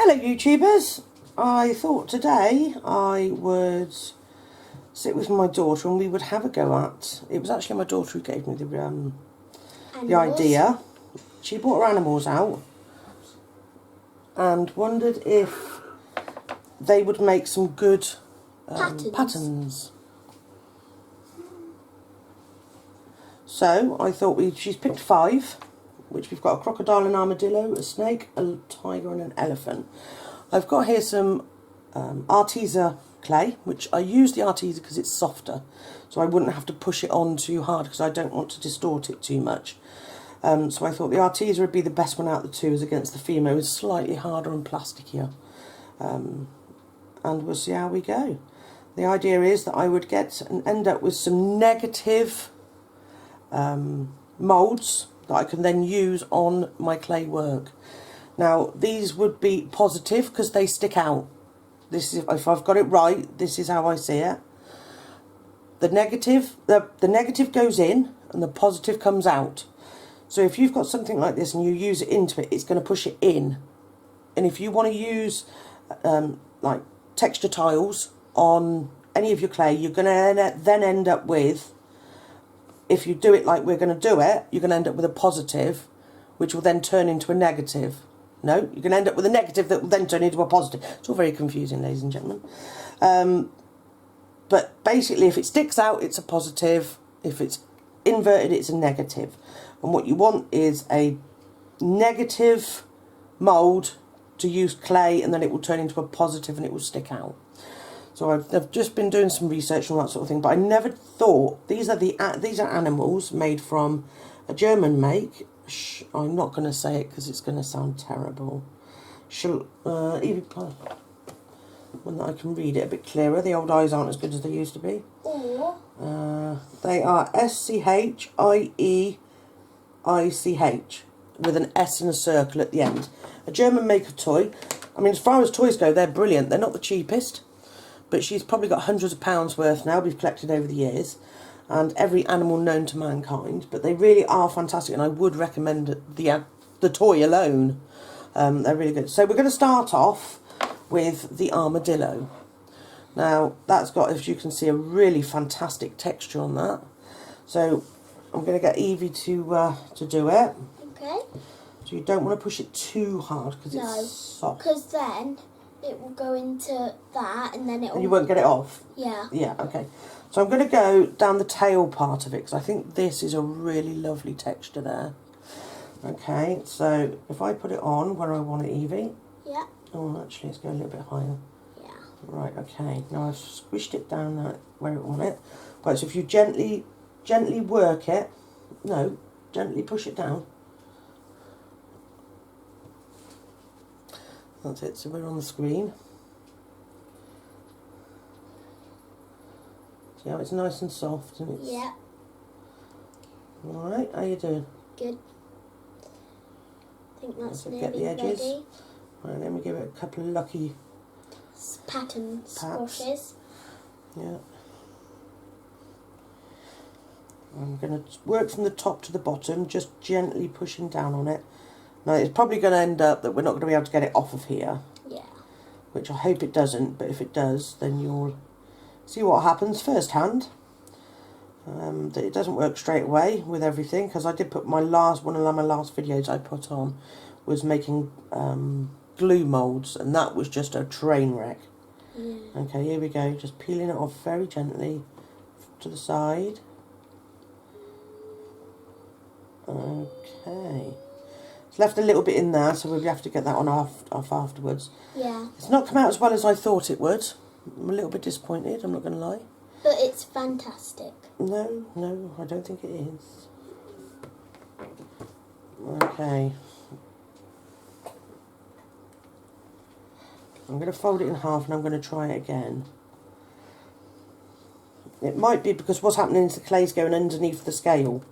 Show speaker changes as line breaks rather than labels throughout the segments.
Hello YouTubers, I thought today I would sit with my daughter and we would have a go at, it was actually my daughter who gave me the idea. She brought her animals out and wondered if they would make some good patterns. So I thought she's picked 5, which we've got a crocodile, an armadillo, a snake, a tiger and an elephant. I've got here some Arteza clay, which I use the Arteza because it's softer, so I wouldn't have to push it on too hard because I don't want to distort it too much. So I thought the Arteza would be the best one out of the two as against the Fimo. It's slightly harder and plasticier. And we'll see how we go. The idea is that I would get and end up with some negative moulds that I can then use on my clay work. Now these would be positive because they stick out. This is, if I've got it right, this is how I see it. The negative goes in and the positive comes out. So if you've got something like this and you use it into it, it's going to push it in. And if you want to use like texture tiles on any of your clay, you're going to then end up with, if you do it like we're going to do it, you're going to end up with a positive, which will then turn into a negative. No, you're going to end up with a negative that will then turn into a positive. It's all very confusing, ladies and gentlemen. But basically, if it sticks out, it's a positive. If it's inverted, it's a negative. And what you want is a negative mould to use clay, and then it will turn into a positive and it will stick out. So I've just been doing some research on that sort of thing, but I never thought these are animals made from a German make. I'm not going to say it because it's going to sound terrible. Evie, when I can read it a bit clearer. The old eyes aren't as good as they used to be. They are SCHIEICH with an S and a circle at the end. A German make of toy. I mean, as far as toys go, they're brilliant. They're not the cheapest, but she's probably got hundreds of pounds worth now we've collected over the years, and every animal known to mankind. But they really are fantastic, and I would recommend the toy alone. They're really good. So we're going to start off with the armadillo. Now that's got, as you can see, a really fantastic texture on that. So I'm going to get Evie to do it.
Okay.
So you don't want to push it too hard because it's soft.
Because then it will go into that and then it will...
And you won't get it off?
Yeah.
Yeah, okay. So I'm going to go down the tail part of it because I think this is a really lovely texture there. Okay, so if I put it on where I want it, Evie.
Yeah.
Oh, actually, let's go a little bit higher.
Yeah.
Right, okay. Now I've squished it down there where I want it. Right, so if you gently work it, no, gently push it down. That's it, so we're on the screen. See how it's nice and soft and it's...
Yeah.
Alright, how you doing?
Good. I think that's nearly
get the edges.
ready.
Right, then we give it a couple of lucky
Pattern squashes.
Yeah. I'm going to work from the top to the bottom, just gently pushing down on it. Now, it's probably going to end up that we're not going to be able to get it off of here.
Yeah.
Which I hope it doesn't, but if it does, then you'll see what happens firsthand. That it doesn't work straight away with everything, because I did put one of my last videos I put on was making glue moulds, and that was just a train wreck.
Yeah.
Okay, here we go, just peeling it off very gently to the side. Okay. It's left a little bit in there, so we'll have to get that on off afterwards.
Yeah.
It's not come out as well as I thought it would. I'm a little bit disappointed, I'm not going to lie.
But it's fantastic.
No, I don't think it is. Okay. I'm going to fold it in half and I'm going to try it again. It might be because what's happening is the clay's going underneath the scale.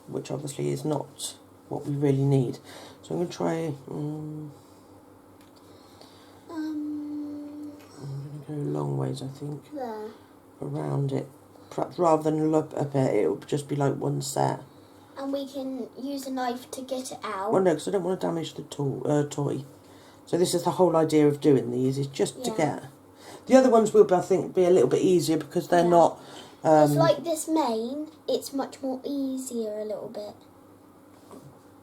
Which obviously is not what we really need. So I'm going to try... I'm going to go long ways, I think.
There.
Around it. Perhaps rather than look up it, it will just be like one set.
and we can use a knife to get it out.
Well, no, because I don't want to damage the toy. So this is the whole idea of doing these, is just to get... The other ones will, I think, be a little bit easier because they're not...
It's like this main, it's much more easier a little bit.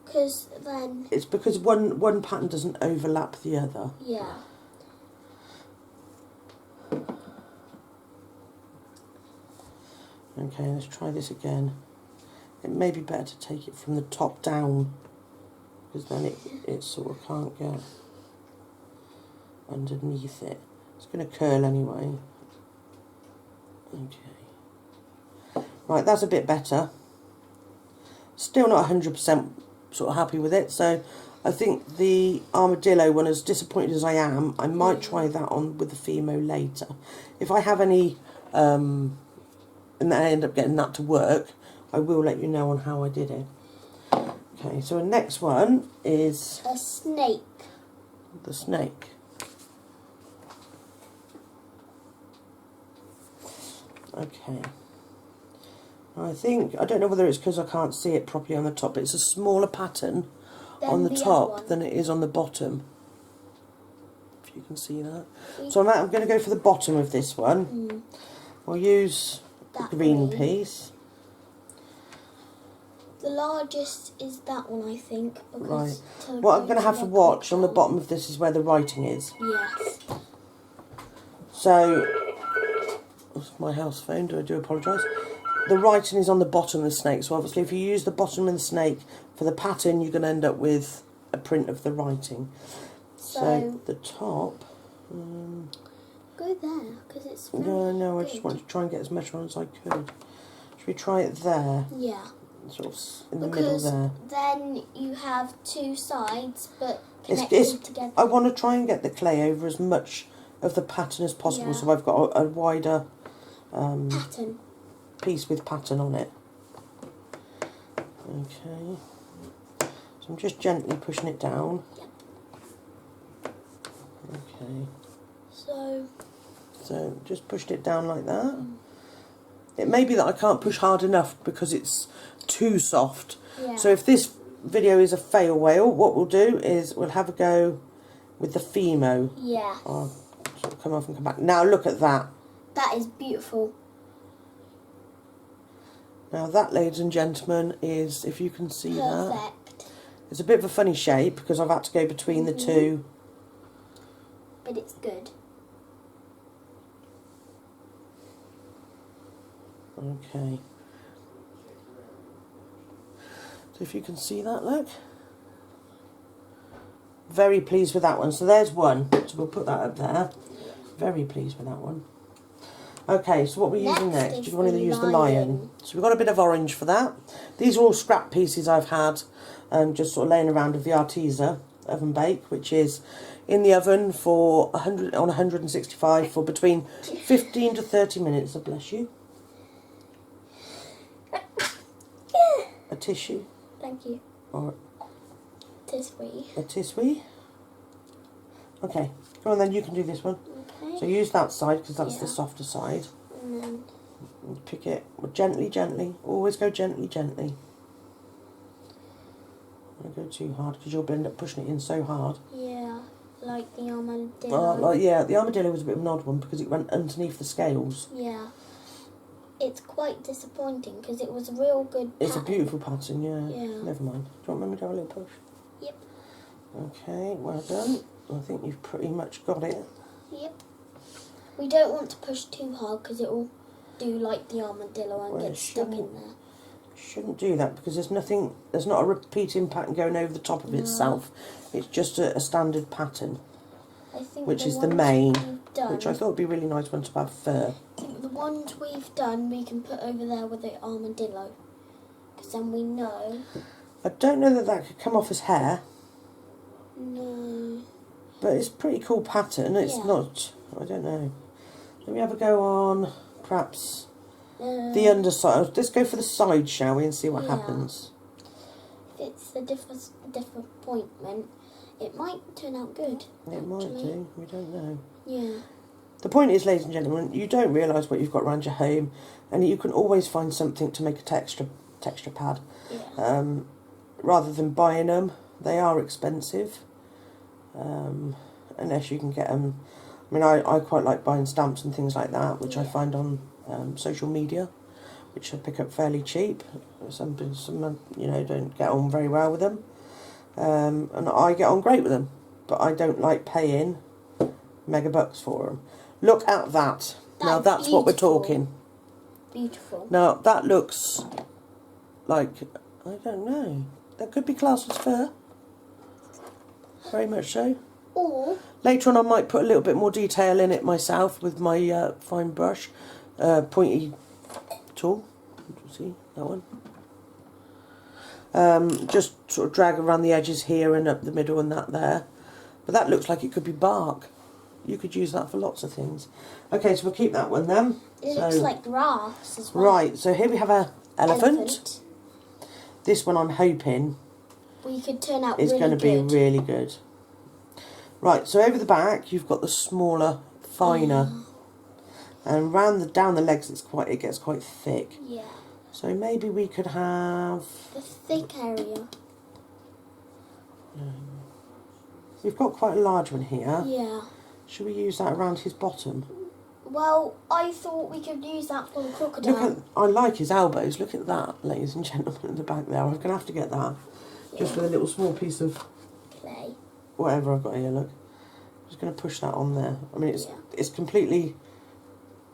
Because then...
It's because one pattern doesn't overlap the other.
Yeah.
Okay, let's try this again. It may be better to take it from the top down, because then it sort of can't get underneath it. It's going to curl anyway. Okay. Right, that's a bit better. Still not 100% sort of happy with it, so I think the armadillo one, as disappointed as I am, I might try that on with the Fimo later. If I have any, and then I end up getting that to work, I will let you know on how I did it. Okay, so the next one is...
a snake.
The snake. Okay. I think, I don't know whether it's because I can't see it properly on the top, but it's a smaller pattern on the top than it is on the bottom. If you can see that. So I'm going to go for the bottom of this one. I'll use the green piece.
The largest is that one, I think.
Right. What I'm going to have to watch on the bottom of this is where the writing is.
Yes.
So, that's my house phone, I do apologise. The writing is on the bottom of the snake, so obviously if you use the bottom of the snake for the pattern, you're going to end up with a print of the writing. So the top...
go there, because it's very
No, I
good.
just wanted to try and get as much on as I could. Should we try it there?
Yeah.
Sort of in the middle there.
Then you have two sides, but connected together.
I want to try and get the clay over as much of the pattern as possible, so I've got a wider
pattern.
Piece with pattern on it. Okay. So I'm just gently pushing it down.
Yep.
Okay. So just pushed it down like that. It may be that I can't push hard enough because it's too soft.
Yeah.
So if this video is a fail whale, what we'll do is we'll have a go with the Fimo.
Yeah.
I'll sort of come off and come back. Now look at that.
That is beautiful.
Now that, ladies and gentlemen, is, if you can see that,
Perfect.
it's a bit of a funny shape because I've had to go between the two.
But it's good.
Okay. So if you can see that, look. Very pleased with that one. So there's one. So we'll put that up there. Very pleased with that one. Okay, so what we're using next? You want to use the lion. So we've got a bit of orange for that. These are all scrap pieces I've had just sort of laying around of the Arteza oven bake, which is in the oven for 165 for between 15 to 30 minutes. So bless you. A tissue.
Thank you.
Or
Tiswee.
a tiswee. Okay, go on then, you can do this one.
Okay.
So use that side because that's the softer side.
And then
And pick it gently, gently. Always go gently, gently. Don't go too hard because you'll end up pushing it in so hard.
yeah, like the armadillo.
The armadillo was a bit of an odd one because it went underneath the scales.
Yeah. It's quite disappointing because it was a real good pattern.
It's a beautiful pattern, yeah.
Yeah.
Never mind. Do you want me to have a little push?
Yep.
Okay, well done. I think you've pretty much got it.
Yep. We don't want to push too hard because it will do like the armadillo and
Well,
get stuck in there.
Shouldn't do that because there's not a repeating pattern going over the top of itself. It's just a standard pattern,
I think
which
the
is the
ones
main,
we've done,
which I thought would be a really nice one to have fur.
I think the ones we've done we can put over there with the armadillo because then we know.
I don't know that could come off as hair,
No.
but it's a pretty cool pattern. It's not, I don't know. Let me have a go on perhaps the underside. Let's go for the side, shall we, and see what happens.
If it's a disappointment, it might turn out good.
It might do, we don't know.
Yeah.
The point is, ladies and gentlemen, you don't realise what you've got around your home, and you can always find something to make a texture pad.
Yeah.
Rather than buying them, they are expensive. Unless you can get them. I mean, I quite like buying stamps and things like that, which I find on social media, which I pick up fairly cheap. Some don't get on very well with them, and I get on great with them, but I don't like paying mega bucks for them. Look at that. Now that's what we're talking.
Beautiful.
Now that looks like, I don't know, that could be classed as fur. Very much so.
Or
Later on I might put a little bit more detail in it myself with my fine brush, pointy tool. See that one? Just sort of drag around the edges here and up the middle and that there. But that looks like it could be bark. You could use that for lots of things. Okay, so we'll keep that one then.
it looks like grass as well.
Right, so here we have a elephant. This one I'm hoping
We could turn out
is
really
going to
good.
be really good. Right, so over the back you've got the smaller, finer, and down the legs it gets quite thick.
Yeah.
So maybe we could have.
The thick area.
We've got quite a large one here.
Yeah.
Should we use that around his bottom?
Well, I thought we could use that for the crocodile.
I like his elbows. Look at that, ladies and gentlemen, at the back there. I'm going to have to get that. Just with a little small piece of
Clay.
whatever I've got here, look. I'm just going to push that on there. I mean, it's completely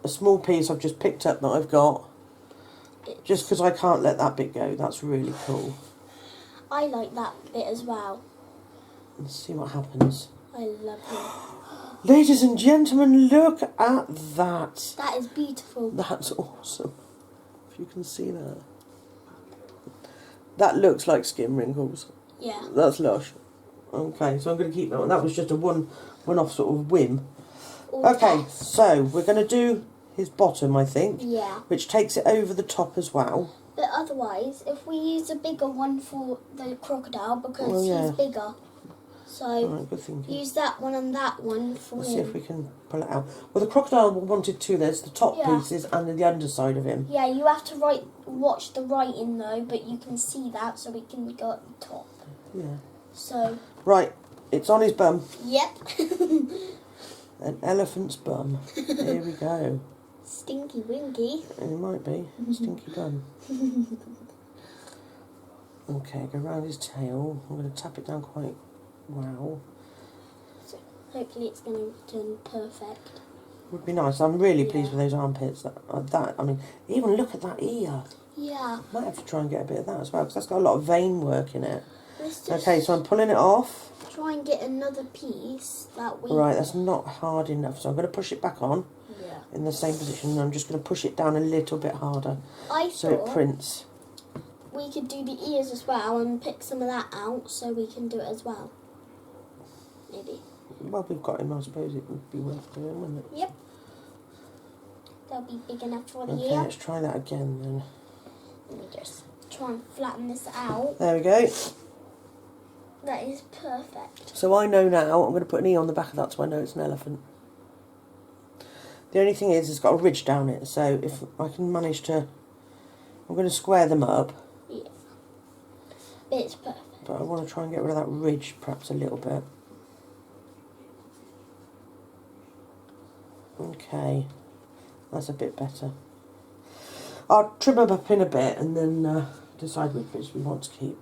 a small piece I've just picked up that I've got. Just because I can't let that bit go. That's really cool.
I like that bit as well.
Let's see what happens.
I love it.
Ladies and gentlemen, look at that.
That is beautiful.
That's awesome. If you can see that. That looks like skin wrinkles.
Yeah.
That's lush. Okay, so I'm going to keep that one. That was just a one-off sort of whim. Okay, so we're going to do his bottom, I think.
Yeah.
Which takes it over the top as well.
But otherwise, if we use a bigger one for the crocodile, because he's bigger. So,
Right, good thinking.
use that one and that one for
Let's
him.
see if we can pull it out. Well, the crocodile wanted two. There's the top pieces and the underside of him.
Yeah, you have to watch the writing though, but you can see that, so we can go at the top.
Yeah.
So.
Right, it's on his bum.
Yep.
An elephant's bum. Here we go.
Stinky Winky.
It might be. Stinky bum. Okay, go round his tail. I'm going to tap it down quite well.
So hopefully it's going to turn perfect.
Would be nice. I'm really pleased with those armpits. I mean, even look at that ear.
Yeah.
Might have to try and get a bit of that as well, because that's got a lot of vein work in it.
Let's just
Okay, so I'm pulling it off.
try and get another piece that we...
Right, that's not hard enough, so I'm going to push it back on in the same position, and I'm just going to push it down a little bit harder so it prints.
We could do the ears as well and pick some of that out so we can do it as well. Maybe.
Well, we've got him, I suppose it would be worth doing, wouldn't it?
Yep. That'll be big enough for the
Okay,
ear.
let's try that again then.
Let me just try and flatten this out.
There we go.
That is perfect.
So I know now, I'm going to put an E on the back of that so I know it's an elephant. The only thing is, it's got a ridge down it, so if I can manage to... I'm going to square them up.
Yeah. It's perfect.
But I want to try and get rid of that ridge perhaps a little bit. Okay, that's a bit better. I'll trim them up in a bit and then decide which bits we want to keep.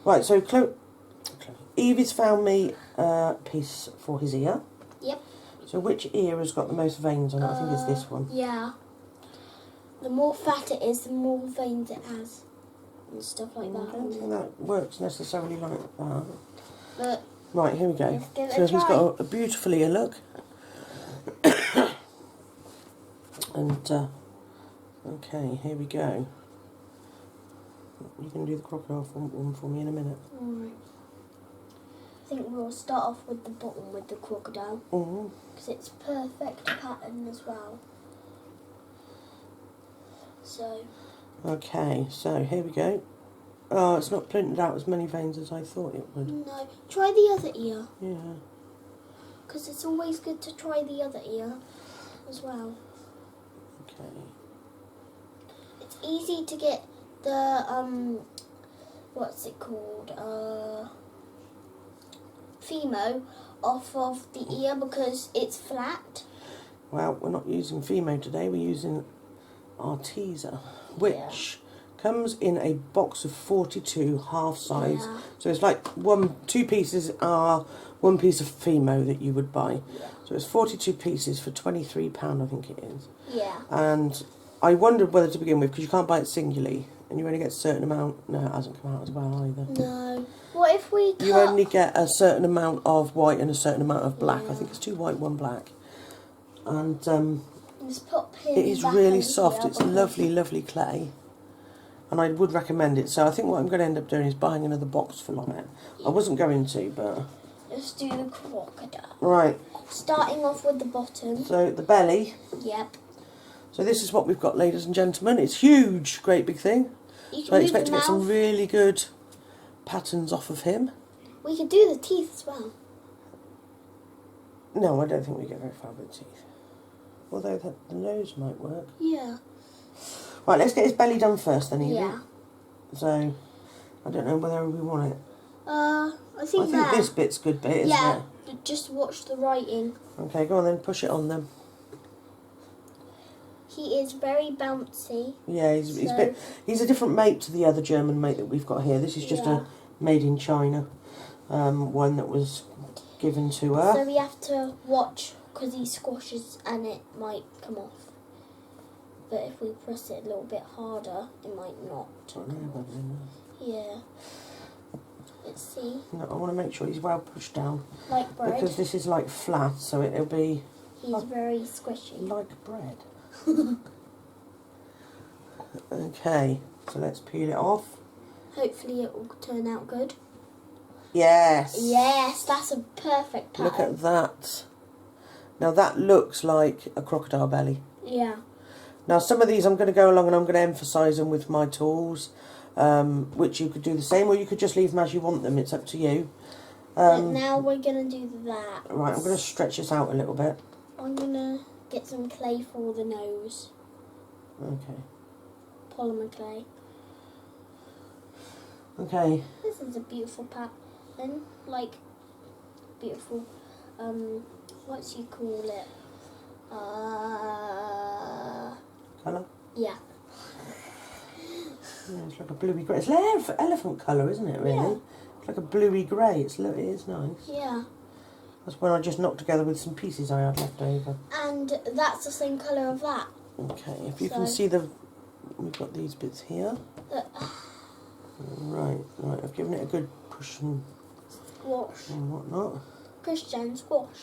Right, so Evie's found me a piece for his ear.
Yep.
So which ear has got the most veins on it? I think it's this one.
Yeah. The more fat it is, the more veins it has. And stuff like
I
that.
don't think that works necessarily like that.
But
Right, here we go.
let's give it
So
a
he's
try.
got a beautiful ear, look. And, okay, here we go. You can do the crocodile one for me in a minute.
Alright. I think we'll start off with the bottom with the crocodile. Because it's perfect pattern as well. So.
Okay, so here we go. Oh, it's not printed out as many veins as I thought it would.
No. Try the other ear.
Yeah.
Because it's always good to try the other ear as well.
Okay.
It's easy to get the what's it called? Fimo off of the ear because it's flat.
Well, we're not using Fimo today, we're using Arteza, which comes in a box of 42 half size.
Yeah.
So it's like two pieces are one piece of Fimo that you would buy.
Yeah.
So it's 42 pieces for £23, I think it is.
Yeah.
And I wondered whether to begin with, because you can't buy it singly, and you only get a certain amount. No, it hasn't come out as well either.
No. What if we cut...
You only get a certain amount of white and a certain amount of black.
Yeah.
I think it's 2 white, 1 black. And
Just put pins
it is
back
really
over
soft.
here
It's
because-
lovely, lovely clay. And I would recommend it. So I think what I'm going to end up doing is buying another box full on it. I wasn't going to, but...
Let's do the crocodile.
Right,
Starting off with the bottom.
so the belly.
Yep.
So this is what we've got, ladies and gentlemen. It's huge, great big thing.
You
So I
can
expect to
move
get
the
some
mouth.
really good patterns off of him.
We could do the teeth as well.
No, I don't think we get very far with the teeth. Although the nose might work.
Yeah.
Right, let's get his belly done first then, Evie.
Yeah.
So, I don't know whether we want it.
I
I
think
think this bit's good bit, isn't
yeah.
it?
But just watch the writing.
Okay, go on then, push it on then.
He is very bouncy.
Yeah, he's
So-
he's a different mate to the other German mate that we've got here. This is just
Yeah.
a made in China one that was given to her.
So we have to watch because he squashes and it might come off. But if we press it a little bit harder, it might not. Yeah. Let's see.
No, I want to make sure he's well pushed down
Like bread.
because this is like flat, so it'll be
He's very squishy.
like bread. Okay, so let's peel it off.
Hopefully it will turn out good.
Yes.
Yes, that's a perfect pattern.
Look at that. Now that looks like a crocodile belly.
Yeah.
Now some of these I'm going to go along and I'm going to emphasise them with my tools, which you could do the same, or you could just leave them as you want them. It's up to you.
But now we're going to do that.
Right, I'm going to stretch this out a little bit.
I'm going to get some clay for the nose.
Okay.
Polymer clay.
Okay.
This is a beautiful pattern. Like, beautiful, what do you call it?
Colour?
Yeah.
Yeah, it's like a bluey grey. It's like elephant colour, isn't it, really?
Yeah.
It's like a bluey grey. It is nice.
Yeah.
That's when I just knocked together with some pieces I had left over.
And that's the same colour of that.
Okay, if you can see we've got these bits here. Right, I've given it a good push and
Squash.
whatnot.
Christian squash.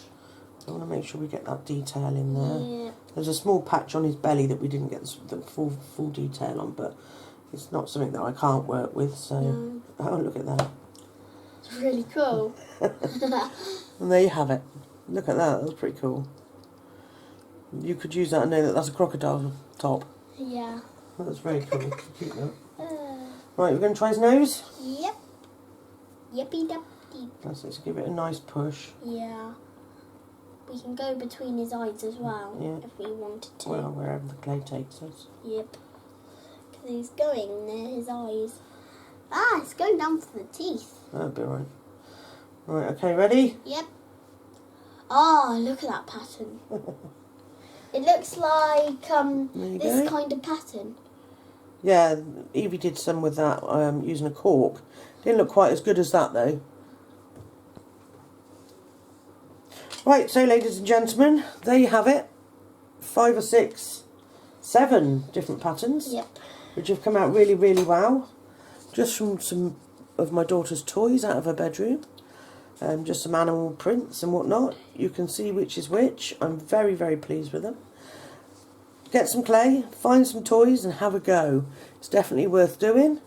I want to make sure we get that detail in there.
Yeah.
There's a small patch on his belly that we didn't get the full detail on, but it's not something that I can't work with, so...
No.
Oh, look at that.
It's really cool.
And there you have it. Look at that, that's pretty cool. You could use that and know that that's a crocodile top.
Yeah.
That's very cool. Keep that.
Uh,
Right, we're going to try his nose.
yep. Yippee duppy.
Let's give it a nice push.
Yeah. We can go between his eyes as well,
Yeah.
if we wanted to.
Well, wherever the clay takes us.
Yep. Because he's going near his eyes. Ah, it's going down for the teeth.
That'll be right. Right, okay, ready?
Yep. Oh, look at that pattern. It looks like
There you
this
go.
kind of pattern.
Yeah, Evie did some with that using a cork. Didn't look quite as good as that though. Right, so ladies and gentlemen, there you have it. 5 or 6, 7 different patterns.
Yep.
Which have come out really, really well. Just from some of my daughter's toys out of her bedroom. Just some animal prints and whatnot. You can see which is which. I'm very, very pleased with them. Get some clay, find some toys and have a go. It's definitely worth doing.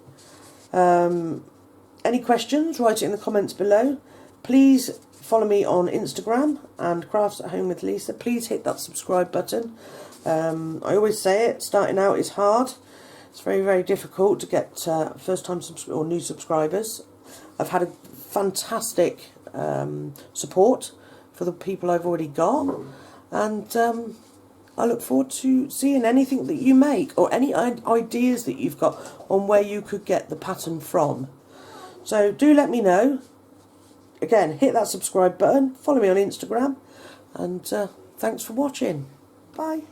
Any questions, write it in the comments below. Please follow me on Instagram and Crafts at Home with Lisa. Please hit that subscribe button. I always say it, starting out is hard. It's very, very difficult to get first time or new subscribers. I've had a fantastic support for the people I've already got. And I look forward to seeing anything that you make or any ideas that you've got on where you could get the pattern from. So do let me know. Again, hit that subscribe button, follow me on Instagram, and thanks for watching. Bye.